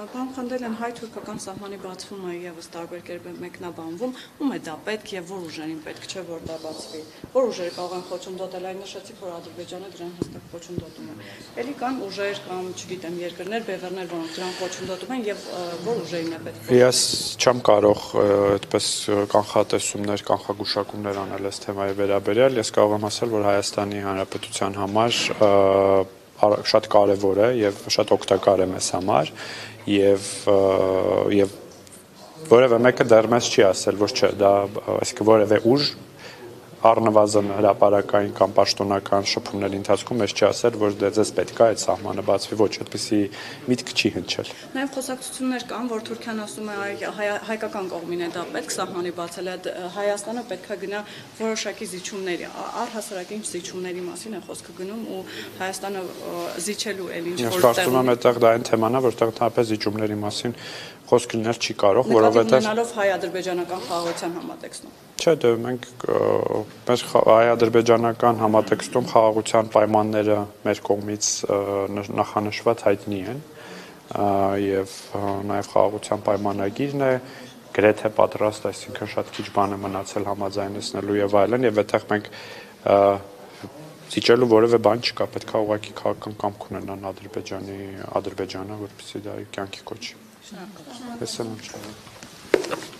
Պարոն Խանդելյան, հայ-թուրքական սահմանի բացումը ևս տարբեր կերպ է մեկնաբանվում, ում է դա պետք եւ որ ուժերին պետք չէ, որ դա բացվի։ Որ ուժերը կարող են խոչընդոտել, այն նշեցիք, որ Ադրբեջանը դրան հստակ խոչընդոտում է։ Էլի կան ուժեր կամ, չգիտեմ, երկրներ, բևեռներ, որոնք դրան խոչընդոտում են եւ որ ուժերին է պետք։ Ես չեմ կարող այդպես կանխատեսումներ, կանխագուշակումներ անել այս թեմայի վերաբերյալ, ես կարող եմ ասել, որ Հայաստանի Հանրապետության համար շատ կարևոր է եւ շատ օգտակար է մեզ համար եւ որևէ մեկը դեռ մեզ չի ասել, որ չէ, դա այսինքն որևէ ուժ առնվազն հրապարակային կամ պաշտոնական շփումների ընթացքում մեզ չի ասել, որ ձեզ պետք է այդ սահմանը բացվի, ոչ, այդպիսի միտք չի հնչել։ Նաև խոսակցություններ կան, որ Թուրքիան ասում է հայկական կողմին է դա պետք սահմանի բացել, Հայաստանը պետք է գնա որոշակի զիջումների, առհասարակ ինչ զիջումների մասին է խոսքը գնում ու Հայաստանը զիջելու էլ ինչ որ կարծում եմ այդտեղ դա այն թեման է, որտեղ ընդհանրապես զիջումների մասին խոսք լինել չի կարող, որովհետև ունենալով հայ-ադրբեջանական խաղաղության համատեքստում։ Չէ, դե մենք մեր հայ-ադրբեջանական համատեքստում խաղաղության պայմանները մեր կողմից նախանշված հայտնի են եւ նաեւ խաղաղության պայմանագիրն է գրեթե պատրաստ, այսինքն շատ քիչ բան է մնացել համաձայնեցնելու եւ այլն եւ այդտեղ մենք զիջելու որևէ բան չկա, պետք է ուղղակի քաղաքական կամք ունենան Ադրբեջանը, որպեսզի դա կյանքի կոչի։ Շնորհակալ եմ։